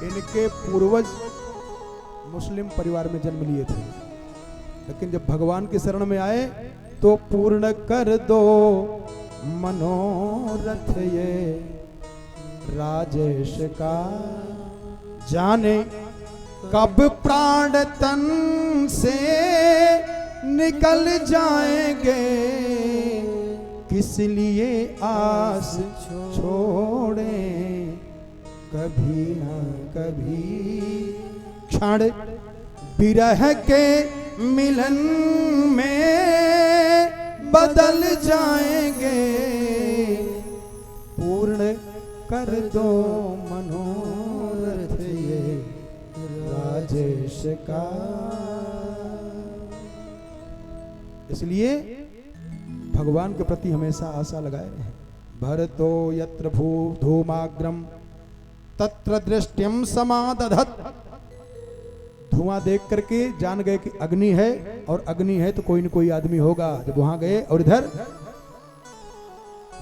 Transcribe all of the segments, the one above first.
इनके पूर्वज मुस्लिम परिवार में जन्म लिए थे, लेकिन जब भगवान की शरण में आए तो पूर्ण कर दो मनोरथ ये राजेश का। जाने कब प्राण तन से निकल जाएंगे, किस लिए आस छोड़े कभी ना कभी। क्षण विरह के मिलन में बदल जाएंगे, पूर्ण कर दो मनोरथ ये राजेश का। इसलिए भगवान के प्रति हमेशा आशा लगाए रहे। भरतो यत्र भू धूमाग्रम तत्र दृष्टिम समादधत। धुआं देख करके जान गए कि अग्नि है, और अग्नि है तो कोई न कोई आदमी होगा। जब वहां गए और इधर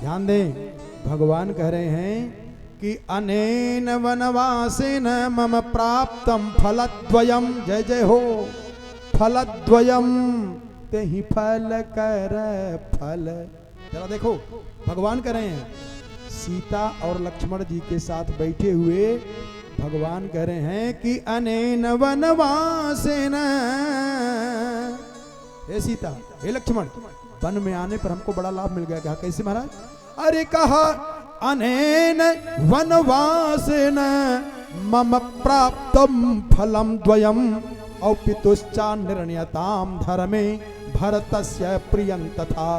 ध्यान दें, भगवान कह रहे हैं कि अनेन वनवासेन मम प्राप्तम फलद्वयम। जय जय हो। फलद्वयम ते ही फल कर फल। जरा देखो, भगवान कह रहे हैं, सीता और लक्ष्मण जी के साथ बैठे हुए भगवान कह रहे हैं कि अनेन वनवासेन। हे सीता, हे लक्ष्मण, वन में आने पर हमको बड़ा लाभ मिल गया। कहा कैसे महाराज? अरे कहा अनेन वनवासेन मम प्राप्तम फलम द्वयम औ पितुश्चा निर्णयताम धर्मे भरतस्य प्रियं तथा।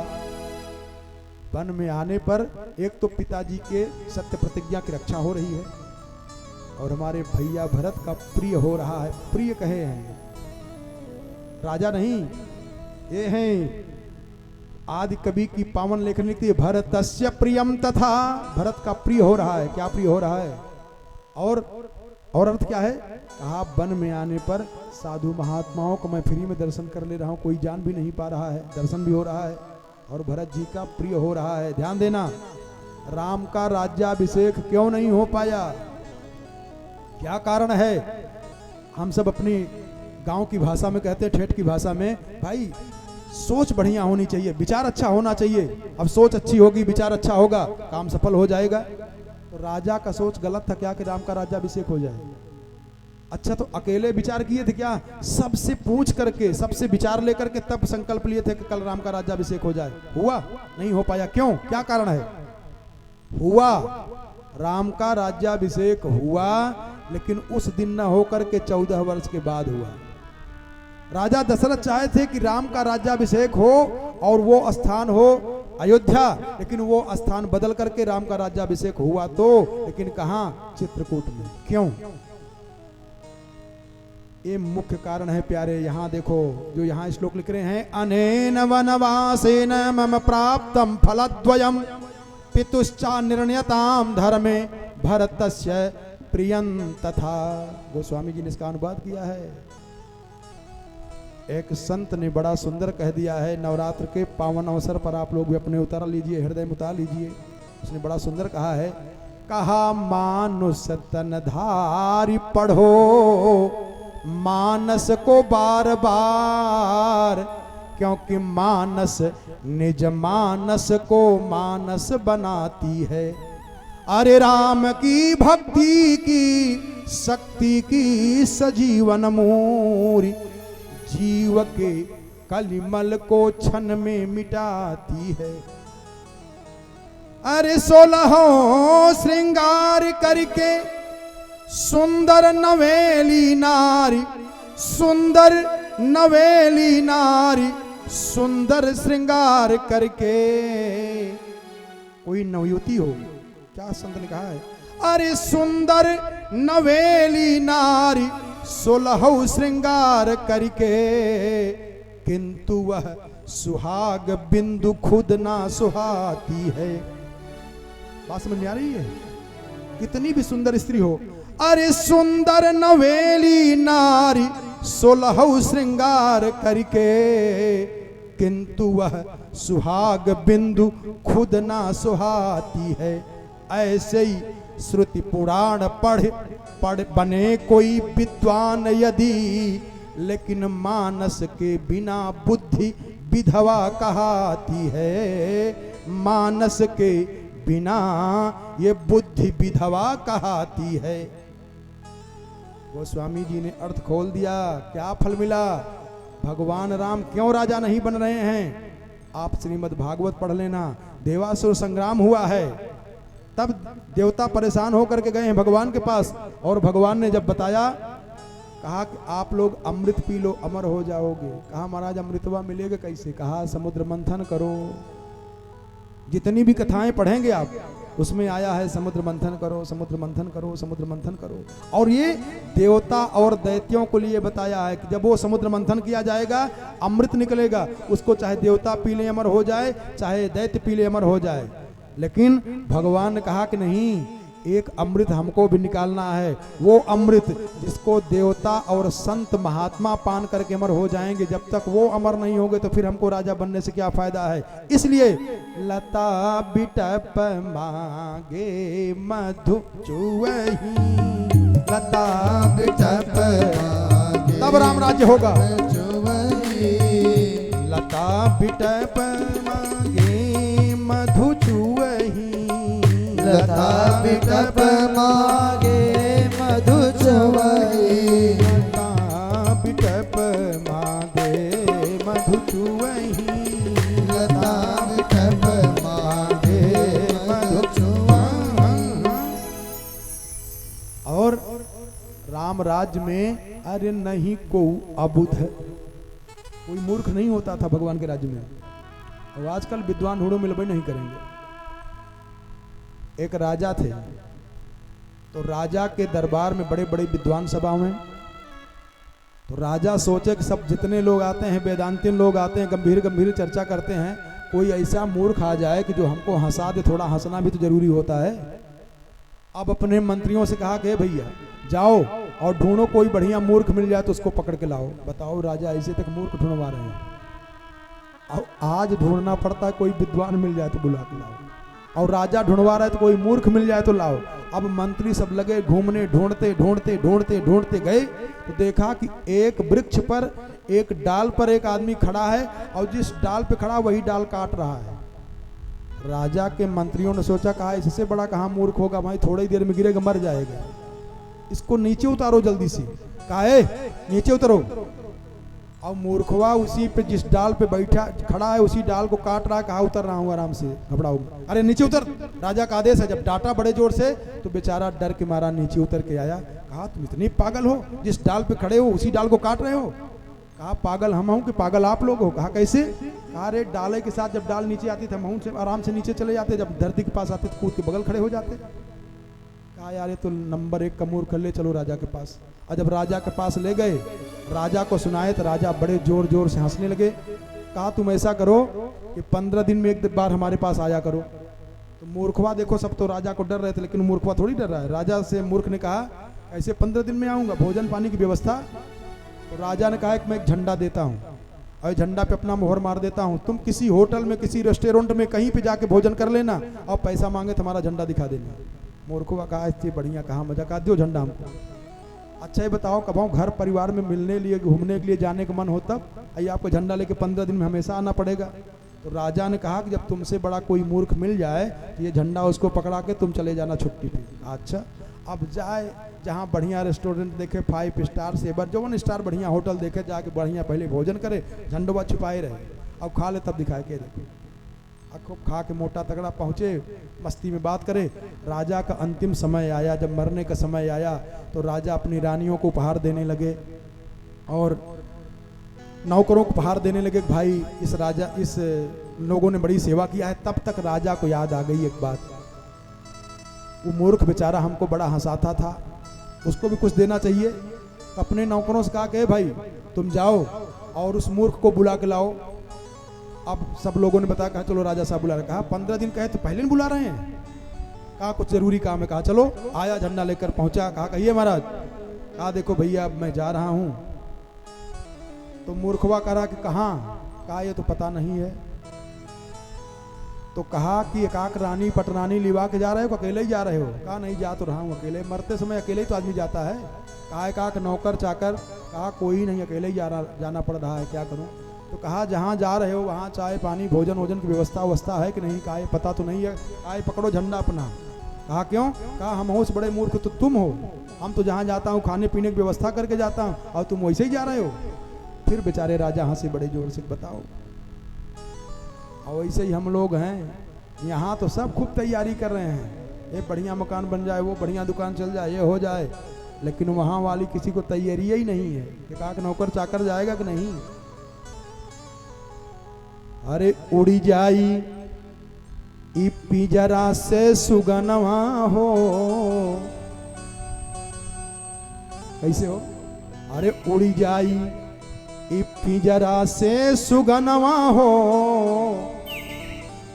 वन में आने पर एक तो पिताजी के सत्य प्रतिज्ञा की रक्षा हो रही है, और हमारे भैया भरत का प्रिय हो रहा है। प्रिय कहे हैं, राजा नहीं, ये हैं आदि कवि की पावन लेखन लिखती है, भरतस्य प्रियम तथा। भरत का प्रिय हो रहा है। क्या प्रिय हो रहा है? और अर्थ क्या है? कहा वन में आने पर साधु महात्माओं को मैं फ्री में दर्शन कर ले रहा हूं, कोई जान भी नहीं पा रहा है, दर्शन भी हो रहा है, और भरत जी का प्रिय हो रहा है। ध्यान देना, राम का राज्याभिषेक क्यों नहीं हो पाया? क्या कारण है? हम सब अपनी गांव की भाषा में कहते हैं, ठेठ की भाषा में, भाई सोच बढ़िया होनी चाहिए, विचार अच्छा होना चाहिए। अब सोच अच्छी होगी, विचार अच्छा होगा, काम सफल हो जाएगा। तो राजा का सोच गलत था क्या कि राम का राज्याभिषेक हो जाए? अच्छा, तो अकेले विचार किए थे क्या? सबसे पूछ करके, सबसे विचार लेकर के तब संकल्प लिए थे कि कल राम का राज्याभिषेक हो जाए। हुआ? नहीं हो पाया। क्यों? क्या कारण है? हुआ, राम का राज्याभिषेक हुआ, लेकिन उस दिन न होकर के 14 वर्ष के बाद हुआ। राजा दशरथ चाहे थे कि राम का राज्याभिषेक हो और वो स्थान हो अयोध्या, लेकिन वो स्थान बदल करके राम का राज्याभिषेक हुआ तो, लेकिन कहां? चित्रकूट में। क्यों? ये मुख्य कारण है प्यारे। यहां देखो, जो यहां श्लोक लिख रहे हैं, अनेन वनवासेन मम प्राप्तम फलद्वयम पितुश्चा निर्णयताम धर्मे भरतस्य प्रियं तथा। गोस्वामी जी ने इसका अनुवाद किया है। एक संत ने बड़ा सुंदर कह दिया है, नवरात्र के पावन अवसर पर आप लोग भी अपने उतार लीजिए, हृदय में उतार लीजिए। उसने बड़ा सुंदर कहा है, कहा मानुष तनधारी पढ़ो मानस को बार बार, क्योंकि मानस निज मानस को मानस बनाती है। अरे राम की भक्ति की शक्ति की सजीवन मूरी, जीव के कलिमल को क्षण में मिटाती है। अरे 16 श्रृंगार करके सुंदर नवेली नारी, सुंदर नवेली नारी, सुंदर श्रृंगार करके। कोई नवयुवती हो, क्या संत ने कहा है? अरे सुंदर नवेली नारी 16 श्रृंगार करके, किंतु वह सुहाग बिंदु खुद ना सुहाती है। बात समझ में आ रही है? कितनी भी सुंदर स्त्री हो, अरे सुंदर नवेली नारी 16 श्रृंगार करके, किंतु वह सुहाग बिंदु खुद ना सुहाती है। ऐसे ही श्रुति पुराण पढ़ पढ़ बने कोई विद्वान यदि, लेकिन मानस के बिना बुद्धि विधवा कहाती है। मानस के बिना ये बुद्धि विधवा कहाती है। गोस्वामी जी ने अर्थ खोल दिया, क्या फल मिला? भगवान राम क्यों राजा नहीं बन रहे हैं? आप श्रीमद् भागवत पढ़ लेना, देवासुर संग्राम हुआ है, तब देवता परेशान होकर के गए हैं भगवान के पास, और भगवान ने जब बताया, कहा कि आप लोग अमृत पी लो, अमर हो जाओगे। कहा महाराज अमृतवा मिलेगा कैसे? कहा समुद्र मंथन करो। जितनी भी कथाएं पढ़ेंगे आप, उसमें आया है समुद्र मंथन करो, समुद्र मंथन करो, समुद्र मंथन करो। और ये देवता और दैत्यों को लिए बताया है कि जब वो समुद्र मंथन किया जाएगा, अमृत निकलेगा, उसको चाहे देवता पी ले अमर हो जाए, चाहे दैत्य पी ले अमर हो जाए। लेकिन भगवान ने कहा कि नहीं, एक अमृत हमको भी निकालना है, वो अमृत जिसको देवता और संत महात्मा पान करके अमर हो जाएंगे। जब तक वो अमर नहीं होंगे तो फिर हमको राजा बनने से क्या फायदा है? इसलिए लता बिटप मांगे मधु चुवही, लता बिटप मांगे तब राम राज्य होगा। लता बिटप मांगे मधु चुवही, लता बिटप मांगे मधु चुवही, लता बिटप मांगे मधु चुवही, लता बिटप मांगे मधु चुवही। और राम राज्य में अरे नहीं को अबुध, कोई मूर्ख नहीं होता था भगवान के राज्य में। और आजकल विद्वान ढूंढो मिलबे नहीं करेंगे। एक राजा थे, तो राजा के दरबार में बड़े बड़े विद्वान सभा हुए। तो राजा सोचे कि सब जितने लोग आते हैं, वेदांतीन लोग आते हैं, गंभीर गंभीर चर्चा करते हैं, कोई ऐसा मूर्ख आ जाए कि जो हमको हंसा दे। थोड़ा हंसना भी तो जरूरी होता है। अब अपने मंत्रियों से कहा कि भैया जाओ और ढूंढो, कोई बढ़िया मूर्ख मिल जाए तो उसको पकड़ के लाओ। बताओ, राजा ऐसे तक मूर्ख ढूंढवा रहे हैं। अब आज ढूंढना पड़ता है, कोई विद्वान मिल जाए तो बुला के लाओ, और राजा ढूंढवा रहा है तो कोई मूर्ख मिल जाए तो लाओ। अब मंत्री सब लगे घूमने, ढूंढते ढूंढते ढूंढते ढूंढते गए तो देखा कि एक वृक्ष पर, एक डाल पर एक आदमी खड़ा है, और जिस डाल पे खड़ा वही डाल काट रहा है। राजा के मंत्रियों ने सोचा, कहा इससे बड़ा कहाँ मूर्ख होगा भाई, थोड़ी देर में गिरेगा मर जाएगा, इसको नीचे उतारो जल्दी से। कहा नीचे उतरो। और मूर्खवा उसी पे, जिस डाल पे बैठा खड़ा है, उसी डाल को काट रहा है। कहा उतर रहा हूँ आराम से, घबराओ, अरे नीचे उतर, राजा का आदेश है। जब डांटा बड़े जोर से तो बेचारा डर के मारा नीचे उतर के आया। कहा तुम इतने पागल हो, जिस डाल पे खड़े हो उसी डाल को काट रहे हो? कहा पागल हम हूँ कि पागल आप लोग हो? कहा कैसे? कहा अरे डाले के साथ जब डाल नीचे आती थी, हम से आराम से नीचे चले जाते, जब धरती के पास आते तो कूद के बगल खड़े हो जाते। कहा यार ये तो नंबर 1 का मूर्ख, ले चलो राजा के पास। और जब राजा के पास ले गए, राजा को सुनाए तो राजा बड़े जोर जोर से हंसने लगे। कहा तुम ऐसा करो कि 15 दिन में एक बार हमारे पास आया करो। तो मूर्खवा देखो, सब तो राजा को डर रहे थे, लेकिन मूर्खवा थोड़ी डर रहा है। राजा से मूर्ख ने कहा ऐसे 15 दिन में आऊँगा, भोजन पानी की व्यवस्था? तो राजा ने कहा कि मैं एक झंडा देता हूँ, और झंडा पे अपना मोहर मार देता हूँ, तुम किसी होटल में, किसी रेस्टोरेंट में कहीं पे जाके भोजन कर लेना, और पैसा मांगे तुम्हारा झंडा दिखा देना। मूर्खवा कहा इससे बढ़िया कहाँ मजा, कहा दो झंडा हमको। अच्छा ये बताओ, कब घर परिवार में मिलने लिए, घूमने के लिए जाने का मन हो तब आइए आपको झंडा लेके 15 दिन में हमेशा आना पड़ेगा। तो राजा ने कहा कि जब तुमसे बड़ा कोई मूर्ख मिल जाए तो ये झंडा उसको पकड़ा के तुम चले जाना छुट्टी पे। अच्छा, अब जाए जहाँ बढ़िया रेस्टोरेंट देखे, 5 स्टार से 1 स्टार बढ़िया होटल देखे, जाके बढ़िया पहले भोजन करे, झंडवा छुपाए रहे, अब खा ले तब दिखाए के देखो। खूब खा के मोटा तगड़ा पहुँचे, मस्ती में बात करे। राजा का अंतिम समय आया, जब मरने का समय आया तो राजा अपनी रानियों को उपहार देने लगे और नौकरों को उपहार देने लगे। भाई इस लोगों ने बड़ी सेवा किया है। तब तक राजा को याद आ गई एक बात, वो मूर्ख बेचारा हमको बड़ा हंसाता था, उसको भी कुछ देना चाहिए। अपने नौकरों से कहा कि भाई तुम जाओ और उस मूर्ख को बुला के लाओ। अब सब लोगों ने बताया, कहा चलो राजा साहब बुला रहे। कहा 15 दिन कहे तो पहले बुला रहे हैं? कहा कुछ जरूरी काम है। कहा चलो। आया, झंडा लेकर पहुंचा। कहा कहिए महाराज। कहा देखो भैया अब मैं जा रहा हूं। तो मूर्खवा कह रहा कि कहाँ? कहा ये तो पता नहीं है। तो कहा कि एकाक रानी पटरानी लिवा के जा रहे हो, अकेले ही जा रहे हो? कहा नहीं, जा तो रहा हूँ अकेले, मरते समय अकेले ही तो आदमी जाता है। कहा एकाक नौकर चाकर? कहा कोई नहीं, अकेले ही जाना पड़ रहा है, क्या करूँ? तो कहा जहाँ जा रहे हो वहाँ चाय पानी भोजन वोजन की व्यवस्था है कि नहीं? कहा पता तो नहीं है। कहा पकड़ो झंडा अपना। कहा क्यों? कहा हम हो बड़े मूर्ख तो तुम हो, हम तो जहाँ जाता हूँ खाने पीने की व्यवस्था करके जाता हूँ और तुम वैसे ही जा रहे हो। फिर बेचारे राजा हंसे बड़े जोर से, बताओ। और वैसे ही हम लोग हैं, यहाँ तो सब खूब तैयारी कर रहे हैं, ये बढ़िया मकान बन जाए, वो बढ़िया दुकान चल जाए, ये हो जाए, लेकिन वहाँ वाली किसी को तैयारी ही नहीं है कि काक नौकर चाकर जाएगा कि नहीं। अरे उड़ी जाई ई पिंजरा से सुगनवा हो, कैसे हो? अरे उड़ी जाई ई पिंजरा से सुगनवा हो,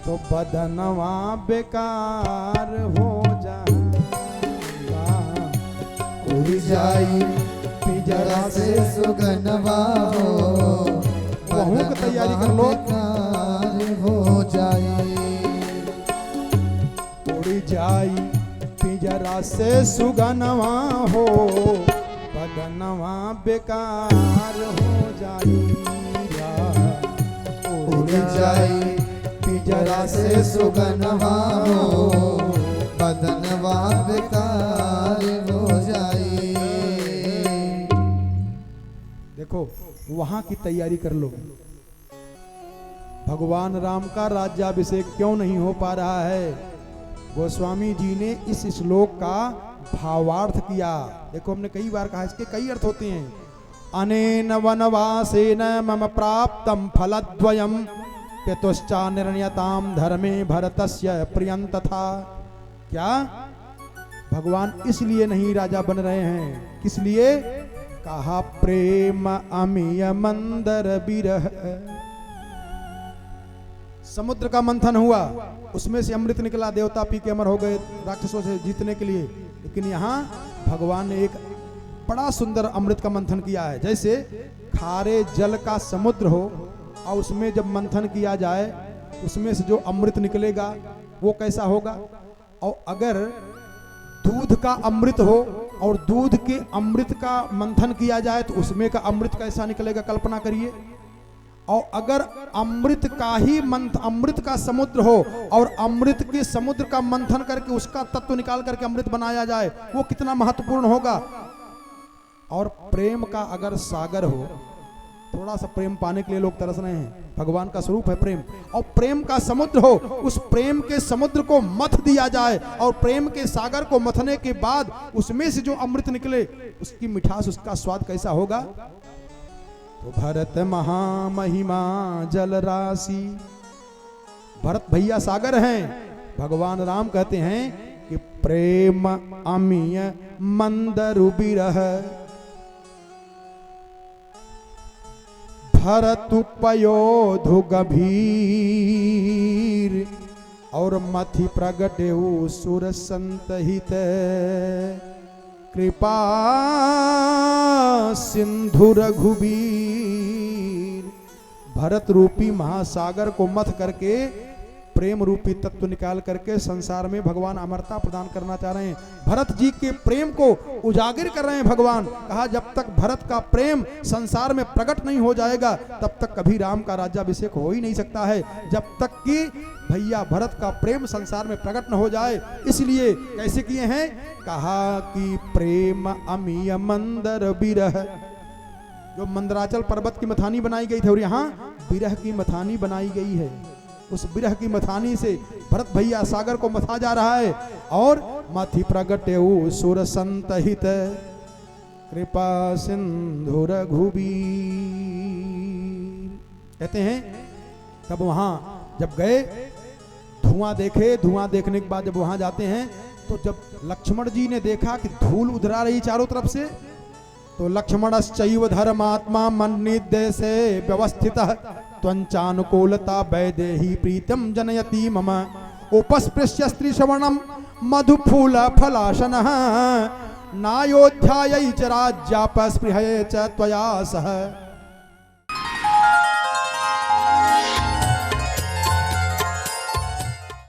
तो बदनवा बेकार हो जाएगा। उड़ जाई पिंजरा से सुगनवा हो, वहू की तैयारी कर लो। बेकार हो जाई। उड़ जाई पिंजरा से सुगनवा हो, बदनवा बेकार हो जाई। उड़ जाई पिंजरा से सुगनवा हो, बदनवा बेकार हो जाई। देखो वहां की तैयारी कर लो। भगवान राम का राज्याभिषेक क्यों नहीं हो पा रहा है? गोस्वामी जी ने इस श्लोक का भावार्थ किया। देखो हमने कई बार कहा, इसके कई अर्थ होते हैं। अनेन वनवासेन मम प्राप्तम फलद्वयम पितुश्चा निर्णयताम धर्मे भरतस्य प्रियं तथा। क्या भगवान इसलिए नहीं राजा बन रहे हैं? किस लिए? कहा प्रेम अमिय मंदर बिरह। समुद्र का मंथन हुआ, उसमें से अमृत निकला, देवता पी के अमर हो गए राक्षसों से जीतने के लिए। लेकिन यहाँ भगवान ने एक बड़ा सुंदर अमृत का मंथन किया है। जैसे खारे जल का समुद्र हो और उसमें जब मंथन किया जाए उसमें से जो अमृत निकलेगा वो कैसा होगा? और अगर दूध का अमृत हो और दूध के अमृत का मंथन किया जाए तो उसमें का अमृत कैसा निकलेगा, कल्पना करिए। और अगर अमृत का ही अमृत का समुद्र हो और अमृत के समुद्र का मंथन करके उसका तत्व निकाल करके अमृत बनाया जाए, वो कितना महत्वपूर्ण होगा। और प्रेम का अगर सागर हो, थोड़ा सा प्रेम पाने के लिए लोग तरस रहे हैं, भगवान का स्वरूप है प्रेम, और प्रेम का समुद्र हो, उस प्रेम के समुद्र को मथ दिया जाए और प्रेम के सागर को मथने के बाद उसमें से जो अमृत निकले उसकी मिठास, उसका स्वाद कैसा होगा? तो भरत महामहिमा जल राशि, भरत भैया सागर हैं। भगवान राम कहते हैं कि प्रेम अमिय मंदरु बिरह, भरतु पयोधु गभीर, और मथि प्रगटेउ सुर संतहित, कृपा सिंधु रघुबीर। भरत रूपी महासागर को मथ करके प्रेम रूपी तत्व निकाल करके संसार में भगवान अमरता प्रदान करना चाह रहे हैं। भरत जी के प्रेम को उजागर कर रहे हैं भगवान। कहा जब तक भरत का प्रेम संसार में प्रकट नहीं हो जाएगा तब तक कभी राम का राज्याभिषेक हो ही नहीं सकता है, जब तक कि भैया भरत का प्रेम संसार में प्रकट न हो जाए। इसलिए कैसे किए हैं? कहा कि प्रेम अमिय मंदर बिरह, जो मंदराचल पर्वत की मथानी बनाई गई थी और यहाँ बिरह की मथानी बनाई गई है, उस बिरह की मथानी से भरत भैया सागर को मथा जा रहा है। और मथि प्रगटेउ सुर संतहित, कृपा सिंधु रघुबीर। कहते हैं तब वहां जब गए, धुआं देखे, धुआं देखने के बाद जब वहां जाते हैं तो जब लक्ष्मण जी ने देखा कि धूल उधरा रही चारों तरफ से, तो लक्ष्मणश्चैव धर्मात्मा मन्निदेशे व्यवस्थितः, त्वंचानुकूलता वैदेही प्रीतम जनयति मम, उपस्पृश्य स्त्री श्रवणम मधुफूल फलाशनः, नायोध्यायै च राज्यापस्पृहये च त्वया सह।